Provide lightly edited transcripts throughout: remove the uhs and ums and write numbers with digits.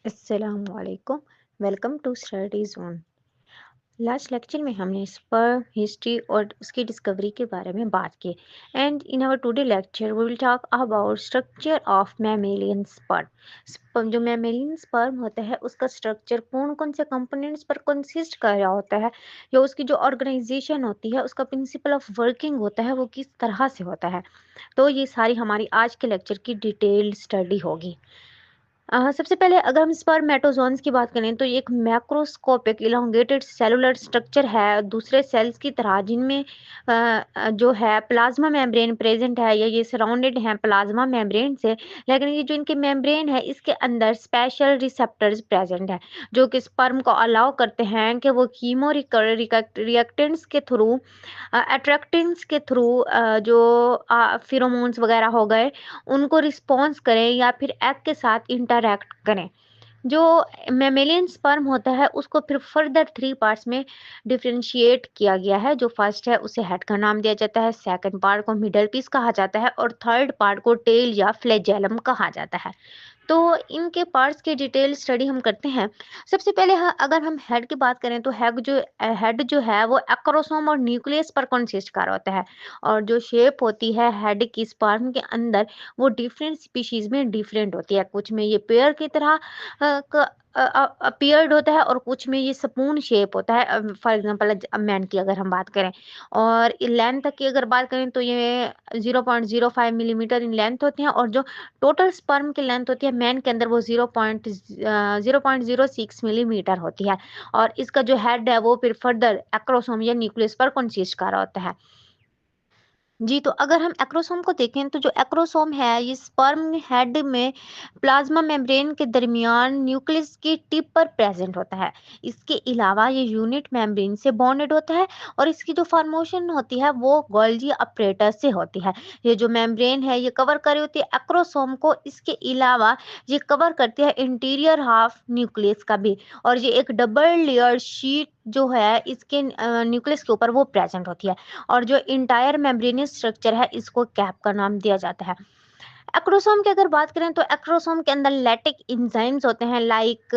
अस्सलामुअलैकुम। Welcome to study zone. Last lecture में हमने स्पर्म हिस्ट्री और उसकी डिस्कवरी के बारे में बात की। And in our today lecture we will talk about structure of mammalian sperm. जो मैमेलियन स्पर्म होता है उसका स्ट्रक्चर कौन कौन से कंपोनेंट्स पर कंसिस्ट कर रहा होता है, या उसकी जो ऑर्गेनाइजेशन होती है, उसका प्रिंसिपल ऑफ वर्किंग होता है वो किस तरह से होता है। तो ये सारी हमारी आज के लेक्चर की डिटेल्ड स्टडी होगी। सबसे पहले अगर हम स्पर्मेटोजोन्स की बात करें तो ये एक मैक्रोस्कोपिक इलोंगेटेड सेलुलर स्ट्रक्चर है दूसरे सेल्स की तरह, जिनमें जो है प्लाज्मा मेम्ब्रेन प्रेजेंट है, या ये सराउंडेड हैं प्लाज्मा मेम्ब्रेन से। लेकिन ये जो इनके मेम्ब्रेन है इसके अंदर स्पेशल रिसेप्टर्स प्रेजेंट है जो कि स्पर्म को अलाउ करते हैं कि वो कीमो रिएक्टेंट्स के थ्रू, अट्रैक्टेंट्स के थ्रू, जो फिरोमोन्स वगैरह हो गए, उनको रिस्पॉन्स करें या फिर एग के साथ इंटरैक्ट करें। जो मेमेलियन स्पर्म होता है उसको फिर फर्दर 3 पार्ट्स में डिफरेंशिएट किया गया है। जो फर्स्ट है उसे हेड का नाम दिया जाता है, सेकंड पार्ट को मिडल पीस कहा जाता है और थर्ड पार्ट को टेल या फ्लैजेलम कहा जाता है। तो इनके पार्ट्स की डिटेल स्टडी हम करते हैं। सबसे पहले अगर हम हेड की बात करें तो हेड जो है वो एक्रोसोम और न्यूक्लियस पर कंसिस्ट कर होता है। और जो शेप होती है हेड की स्पर्म के अंदर, वो डिफरेंट स्पीशीज में डिफरेंट होती है। कुछ में ये पेयर की तरह अपीयर्ड होता है और कुछ में ये स्पून शेप होता है। फॉर एग्जांपल मैन की अगर हम बात करें, और लेंथ की अगर बात करें तो ये 0.05 मिलीमीटर इन लेंथ होते हैं, और जो टोटल स्पर्म की लेंथ होती है मैन के अंदर वो 0.06 मिलीमीटर होती है। और इसका जो हेड है वो फिर फर्दर एक्रोसोम या न्यूक्लियस पर कंसिस्ट कर रहा होता है। जी, तो अगर हम एक्रोसोम को देखें तो जो एक्रोसोम है ये स्पर्म हेड में प्लाज्मा मेम्ब्रेन के दरमियान न्यूक्लियस की टिप पर प्रेजेंट होता है। इसके अलावा ये यूनिट मेम्ब्रेन से बॉन्डेड होता है और इसकी जो फॉर्मेशन होती है वो गोल्जी अपरेटस से होती है। ये जो मेम्ब्रेन है ये कवर कर रही होती है एक्रोसोम को। इसके अलावा ये कवर करती है इंटीरियर हाफ न्यूक्लियस का भी, और ये एक डबल लेयर शीट जो है इसके न्यूक्लियस के ऊपर वो प्रेजेंट होती है। और जो इंटायर मेम्ब्रेनियस स्ट्रक्चर है इसको कैप का नाम दिया जाता है। एक्रोसोम की अगर बात करें तो एक्रोसोम के अंदर लैक्टिक एंजाइम्स होते हैं, लाइक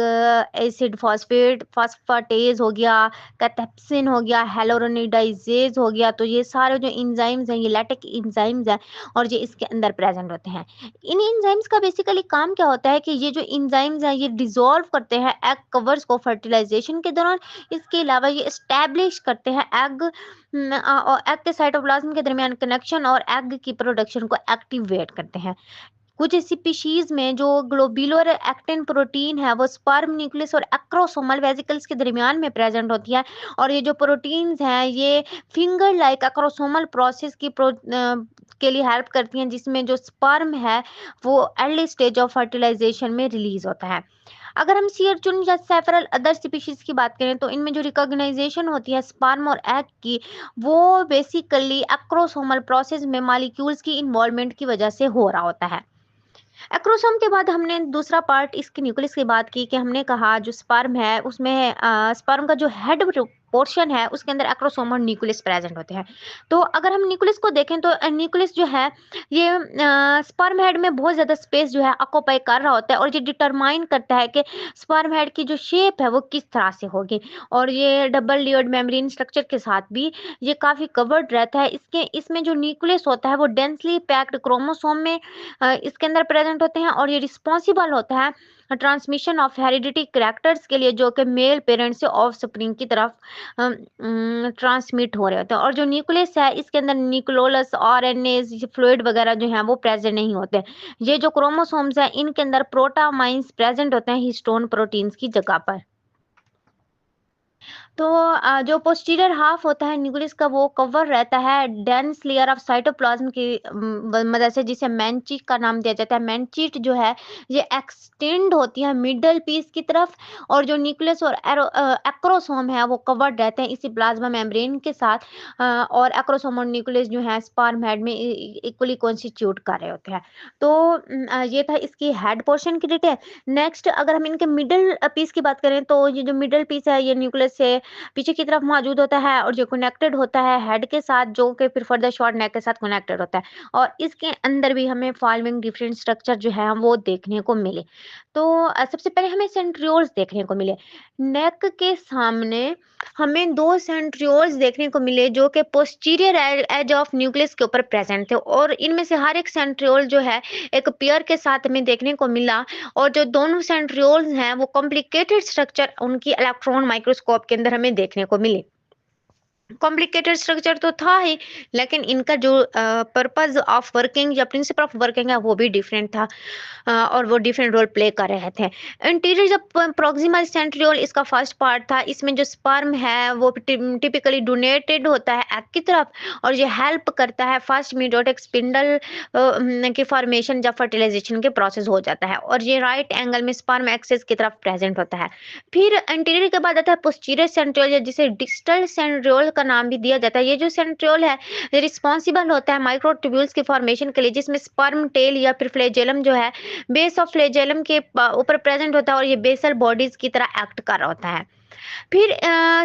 एसिड फॉस्फेट फॉस्फेटेज हो गया, कैथेप्सिन हो गया, हेलोरोनिडाइजेज हो गया। तो ये सारे जो एंजाइम्स हैं ये लैक्टिक एंजाइम्स हैं और ये इसके अंदर प्रेजेंट होते हैं। इन एंजाइम्स का बेसिकली काम क्या होता है कि ये जो एंजाइम्स हैं ये डिसॉल्व करते हैं एग कवर्स को फर्टिलाइजेशन के दौरान। इसके अलावा ये एस्टैब्लिश करते हैं एग और एग के साइटोप्लाज्म के दरमियान कनेक्शन और एग की प्रोडक्शन को एक्टिवेट करते हैं। कुछ स्पीशीज में जो ग्लोब्यूलर एक्टिन प्रोटीन है वो स्पर्म न्यूक्लियस और एक्रोसोमल वेसिकल्स के दरमियान में प्रेजेंट होती है। और ये जो प्रोटीन्स हैं ये फिंगर लाइक एक्रोसोमल प्रोसेस के लिए हेल्प करती हैं, जिसमें जो स्पर्म है वो अर्ली स्टेज ऑफ फर्टिलाइजेशन में रिलीज होता है। अगर हम सीरचुन या सेफरल अदर स्पीशीज की बात करें तो इनमें जो रिकॉग्नाइजेशन होती है स्पर्म और एग की, वो बेसिकली एक्रोसोमल प्रोसेस में मॉलिक्यूल्स की इन्वॉल्वमेंट की वजह से हो रहा होता है। एक्रोसोम के बाद हमने दूसरा पार्ट इसके न्यूक्लियस की बात की कि हमने कहा जो स्पर्म है उसमें स्पर्म का जो हेड पोर्शन है उसके अंदर एक्रोसोम और न्यूक्लियस प्रेजेंट होते हैं। तो अगर हम न्यूक्लियस को देखें तो न्यूक्लियस जो है ये स्पर्म हेड में बहुत ज़्यादा स्पेस जो है ऑक्यूपाई कर रहा होता है, और ये डिटरमाइन करता है कि स्पर्म हेड की जो शेप है वो किस तरह से होगी। और ये डबल लेयर्ड मेम्ब्रेन स्ट्रक्चर के साथ भी ये काफ़ी कवर्ड रहता है। इसमें जो न्यूक्लियस होता है वो डेंसली पैक्ड क्रोमोसोम में इसके अंदर प्रेजेंट होते हैं, और ये रिस्पॉन्सिबल होता है ट्रांसमिशन ऑफ हेरिडिटी करैक्टर्स के लिए, जो कि मेल पेरेंट से ऑफ स्प्रिंग की तरफ ट्रांसमिट हो रहे होते हैं। और जो न्यूक्लियस है इसके अंदर न्यूक्लियोलस आरएनए फ्लूइड वगैरह जो है वो प्रेजेंट नहीं होते। ये जो क्रोमोसोम्स हैं इनके अंदर प्रोटामाइंस प्रेजेंट होते हैं हिस्टोन प्रोटीन्स की जगह पर। तो जो पोस्टीरियर हाफ होता है न्यूक्लियस का वो कवर रहता है डेंस लेयर ऑफ साइटोप्लाज्म की मदद से, जिसे मैनचीट का नाम दिया जाता है। मैनचीट जो है ये एक्सटेंड होती है मिडल पीस की तरफ, और जो न्यूक्लियस और एक्रोसोम है वो कवर्ड रहते हैं इसी प्लाज्मा मेम्ब्रेन के साथ। और एक्रोसोम और न्यूक्लियस जो है स्पर्म हेड में इक्वली कॉन्स्टिट्यूट कर रहे होते हैं। तो ये था इसकी हेड पोर्शन की डिटेल। नेक्स्ट अगर हम इनके मिडल पीस की बात करें तो ये जो मिडल पीस है ये न्यूक्लियस से पीछे की तरफ मौजूद होता है और जो कनेक्टेड होता है हेड के साथ, जो कि फिर फर्दर शॉर्ट नेक के साथ कनेक्टेड होता है। और इसके अंदर भी हमें फॉलोइंग डिफरेंट स्ट्रक्चर जो है वो देखने को मिले। तो सबसे पहले हमें सेंट्रियोल्स देखने को मिले। नेक के सामने हमें 2 सेंट्रियोल्स देखने को मिले जो कि पोस्टीरियर एज ऑफ न्यूक्लियस के ऊपर प्रेजेंट थे, और इनमें से हर एक सेंट्रियोल जो है एक पेयर के साथ हमें देखने को मिला। और जो दोनों सेंट्रियोल्स हैं वो कॉम्प्लिकेटेड स्ट्रक्चर उनकी इलेक्ट्रॉन माइक्रोस्कोप के अंदर हमें देखने को मिले। कॉम्प्लिकेटेड स्ट्रक्चर तो था ही, लेकिन इनका जो पर्पस ऑफ वर्किंग या प्रिंसिपल ऑफ वर्किंग है वो भी डिफरेंट था। और वो डिफरेंट रोल प्ले कर रहे थे। इंटीरियर जब प्रोक्सिमल सेंट्रियोल इसका फर्स्ट पार्ट था, इसमें जो स्पर्म है वो टिपिकली डोनेटेड होता है एग की तरफ, और ये हेल्प करता है फर्स्ट मेयोटिक स्पिंडल की फॉर्मेशन जब फर्टिलाइजेशन के प्रोसेस हो जाता है, और ये राइट एंगल में स्पर्म एक्सिस की तरफ प्रेजेंट होता है। फिर इंटीरियर के बाद आता है पोस्टीरियर सेंट्रियोल, जिसे डिस्टल सेंट्रियोल का नाम भी दिया जाता है। ये जो सेंट्रियोल है ये रिस्पॉन्सिबल होता है माइक्रोट्यूब्यूल्स की फॉर्मेशन के लिए, जिसमें स्पर्म टेल या फिर फ्लैजेलम जो है बेस ऑफ फ्लैजेलम के ऊपर प्रेजेंट होता है, और ये बेसल बॉडीज की तरह एक्ट कर रहा होता है। फिर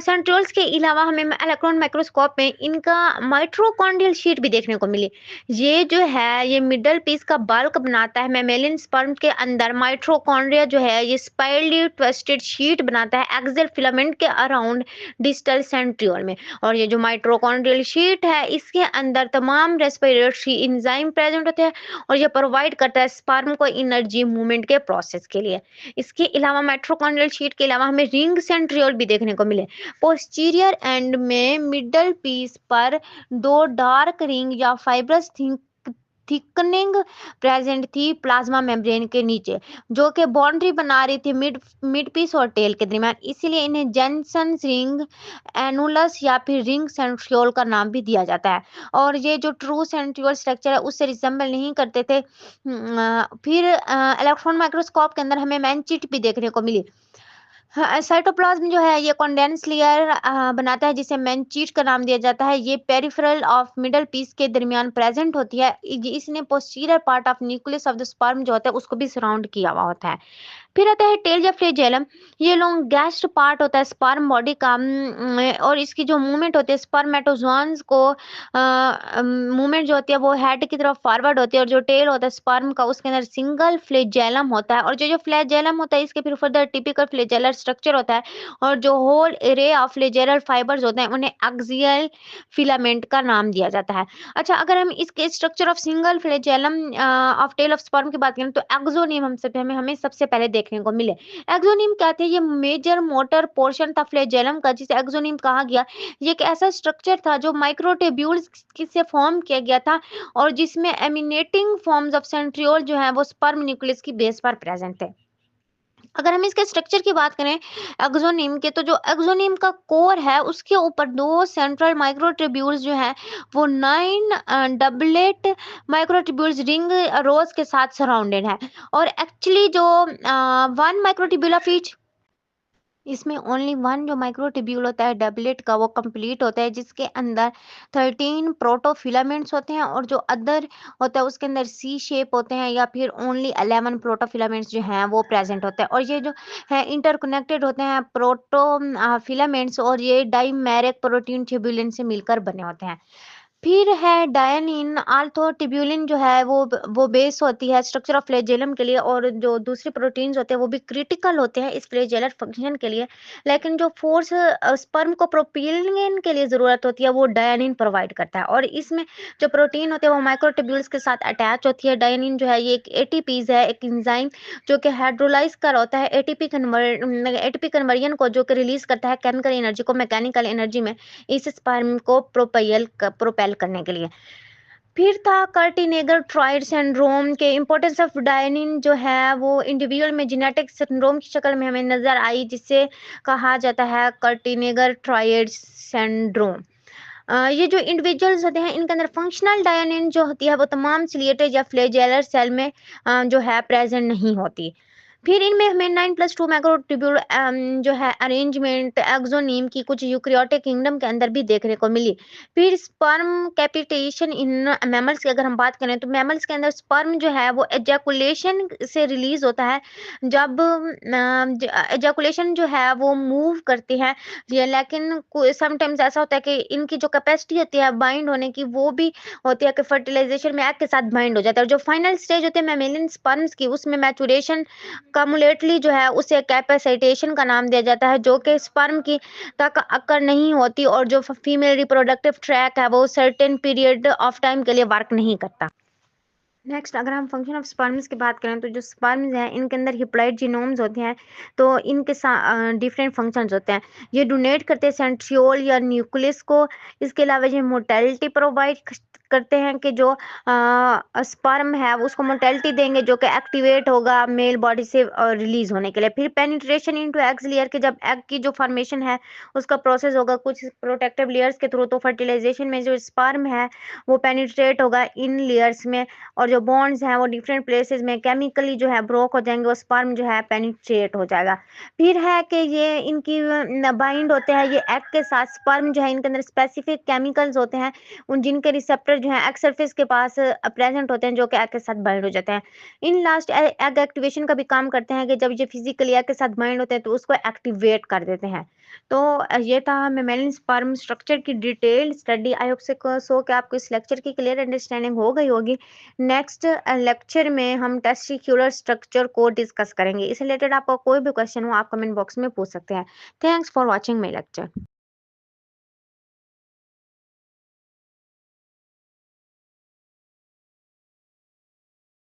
सेंट्रियोल्स के अलावा हमें इलेक्ट्रॉन माइक्रोस्कोप में इनका माइटोकॉन्ड्रियल शीट भी देखने को मिली। ये जो है ये मिडल पीस का बल्क बनाता है। मैमेलियन स्पर्म के अंदर माइटोकॉन्ड्रिया जो है ये स्पाइरली ट्विस्टेड शीट बनाता है एक्सियल फिलामेंट के अराउंड डिस्टल सेंट्रियोल में। और ये जो माइटोकॉन्ड्रियल शीट है इसके अंदर तमाम रेस्पिरेटरी एंजाइम प्रेजेंट होते हैं, और ये प्रोवाइड करता है स्पर्म को एनर्जी मूवमेंट के प्रोसेस के लिए। इसके अलावा माइटोकॉन्ड्रियल शीट के अलावा हमें रिंग सेंट्रियोल भी देखने को मिले। पोस्टीरियर एंड में मिडल पीस पर 2 डार्क रिंग या फाइब्रस थिकनिंग प्रेजेंट थी प्लाज्मा मेम्ब्रेन के नीचे, जो कि बाउंड्री बना रही थी मिड मिड पीस और टेल के दरमियान। इसीलिए इन्हें जेनसन रिंग एनुलस या फिर रिंग सेंट्रियोल का नाम भी दिया जाता है। और ये जो ट्रू सेंट्रियोल स्ट्रक्चर है उससे रिसेंबल नहीं करते थे। फिर इलेक्ट्रॉन माइक्रोस्कोप के अंदर हमें मैनचिट भी देखने को मिली। हाँ, साइटोप्लाज्म जो है ये कंडेंस लेयर बनाता है, जिसे मैनचीट का नाम दिया जाता है। ये पेरिफेरल ऑफ मिडल पीस के दरमियान प्रेजेंट होती है। इसने posterior part of nucleus of the sperm जो होता है उसको भी सराउंड किया हुआ होता है। फिर आता है टेल या फ्लैजेलम। ये लॉन्गेस्ट पार्ट होता है स्पर्म बॉडी का, और इसकी जो मूवमेंट होती है स्पर्मेटोजोन्स को मूवमेंट जो होती है वो हेड की तरफ फॉरवर्ड होती है, और जो टेल होता है स्पर्म का उसके अंदर सिंगल फ्लैजेलम होता है। और जो जो फ्लैजेलम होता है इसके फिर फर्दर टिपिकल फ्लैजेलर स्ट्रक्चर होता है, और जो होल एरे ऑफ फ्लैजेलर फाइबर्स होते हैं उन्हें एक्सियल फिलामेंट का नाम दिया जाता है। अच्छा, अगर हम इसके structure of single flagellum of tail of sperm की बात करें तो एक्सोनिम हमें सबसे पहले देखने को मिले। एक्सोनिम क्या थे? ये मेजर मोटर पोर्शन था फ्लैजेलम का, जिसे एक्सोनिम कहा गया। ये एक ऐसा स्ट्रक्चर था जो माइक्रोट्यूब्यूल्स से फॉर्म किया गया था, और जिसमें एमिनेटिंग फॉर्म्स ऑफ सेंट्रियोल जो है वो स्पर्म न्यूक्लियस की बेस पर प्रेजेंट थे। अगर हम इसके स्ट्रक्चर की बात करें एक्सोनिम के, तो जो एक्सोनिम का कोर है उसके ऊपर 2 सेंट्रल माइक्रोट्यूब्यूल्स जो है वो 9 डबलेट माइक्रोट्यूब्यूल्स रिंग रोज के साथ सराउंडेड है। और एक्चुअली जो 1 माइक्रोट्यूब्यूल ऑफ ईच, इसमें ओनली 1 जो माइक्रोट्यूब्यूल होता है डबलेट का वो कंप्लीट होता है, जिसके अंदर 13 प्रोटोफिलामेंट्स होते हैं, और जो अदर होता है उसके अंदर सी शेप होते हैं, या फिर ओनली 11 प्रोटोफिलामेंट्स जो हैं वो प्रेजेंट होते हैं। और ये जो है इंटरकनेक्टेड होते हैं प्रोटो फिलामेंट्स, और ये डाइमेरिक प्रोटीन ट्यूब्यूलिन से मिलकर बने होते हैं। फिर है डायनिन आल्थो ट्यूब्यूलिन जो है वो बेस होती है स्ट्रक्चर ऑफ फ्लैजेलम के लिए, और जो दूसरे प्रोटीन्स होते हैं वो भी क्रिटिकल होते हैं इस फ्लैजेलर फंक्शन के लिए। लेकिन जो फोर्स स्पर्म को प्रोपीलिंग के लिए जरूरत होती है वो डायनिन प्रोवाइड करता है। और इसमें जो प्रोटीन होते हैं वो माइक्रोट्यूब्यूल्स के साथ अटैच होती है। डायनिन जो है ये एक एटीपीज है, एक एंजाइम जो कि हाइड्रोलाइज कर होता है एटीपी कन्वर्जन को, जो कि रिलीज करता है केमिकल एनर्जी को मैकेनिकल एनर्जी में इस स्पर्म को प्रोपेल करने के लिए। फिर था कर्टिनेगर ट्रायड सिंड्रोम के इंपॉर्टेंस ऑफ डायनिन जो है वो इंडिविजुअल में जेनेटिक सिंड्रोम की शक्ल में हमें नजर आई, जिसे कहा जाता है कर्टिनेगर ट्रायड सिंड्रोम। ये जो इंडिविजुअल्स होते हैं इनके अंदर फंक्शनल डायनिन जो होती है वो तमाम सिलिएटेड या फ्लैजेलर सेल में जो है प्रेजेंट नहीं होती। फिर इनमें हमें 9+2 मैक्रोट्यूब्यूल जो है अरेंजमेंट एक्सोनीम की कुछ यूकेरियोटिक किंगडम के अंदर भी देखने को मिली। फिर स्पर्म कैपिटेशन इन मैमल्स की अगर हम बात करें तो मैमल्स के अंदर स्पर्म जो है वो एजैकुलेशन से रिलीज होता है। जब एजैकुलेशन जो है वो मूव करती है, लेकिन समटाइम्स ऐसा होता है कि इनकी जो कैपेसिटी होती है बाइंड होने की वो भी होती है कि फर्टिलाइजेशन में एग के साथ बाइंड हो जाता है। और जो फाइनल स्टेज होती है मैमेलियन स्पर्म्स की, उसमें मैचुरेशन कम्युलेटली जो है उसे कैपेसिटेशन का नाम दिया जाता है, जो कि स्पर्म की तक अक्कर नहीं होती और जो फीमेल रिप्रोडक्टिव ट्रैक है वो सर्टेन पीरियड ऑफ टाइम के लिए वर्क नहीं करता। नेक्स्ट अगर हम फंक्शन ऑफ स्पर्म्स की बात करें तो जो स्पर्म्स हैं इनके अंदर हिप्लॉइड जीनोम्स होते हैं, तो इनके डिफरेंट फंक्शंस होते हैं। ये डोनेट करते हैं सेंट्रियोल या न्यूक्लियस को। इसके अलावा ये मोटेलिटी प्रोवाइड करते हैं कि जो स्पर्म है उसको मोटेलिटी देंगे जो कि एक्टिवेट होगा मेल बॉडी से रिलीज होने के लिए। फिर पेनिट्रेशन इनटू एग्स लेयर के जब एग की जो फॉर्मेशन है उसका प्रोसेस होगा कुछ प्रोटेक्टिव लेयर्स के थ्रू, तो फर्टिलाइजेशन में जो स्पर्म है वो पेनिट्रेट होगा इन लेयर्स में, और जो बॉन्ड्स हैं वो डिफरेंट प्लेसेस में केमिकली जो है ब्रोक हो जाएंगे, वो स्पर्म जो है पेनिट्रेट हो जाएगा। फिर है कि ये इनकी बाइंड होते हैं ये एग के साथ। स्पर्म जो है इनके अंदर स्पेसिफिक केमिकल्स होते हैं उन जिनके रिसेप्टर जो है एग सरफेस के पास प्रेजेंट होते हैं, जो कि एग के साथ बाइंड हो जाते हैं। इन लास्ट एग एक्टिवेशन का भी काम करते हैं कि जब ये फिजिकली एग के साथ बाइंड होते हैं तो उसको एक्टिवेट कर देते हैं। तो ये था मेमेलियन स्पर्म स्ट्रक्चर की डिटेल स्टडी। आई होप से सो कि आपको इस लेक्चर की क्लियर अंडरस्टैंडिंग हो गई होगी। नेक्स्ट लेक्चर में हम टेस्टिक्युलर स्ट्रक्चर को डिस्कस करेंगे। इस रिलेटेड आपका कोई भी क्वेश्चन हो आप कमेंट बॉक्स में पूछ सकते हैं। Thanks for watching my lecture.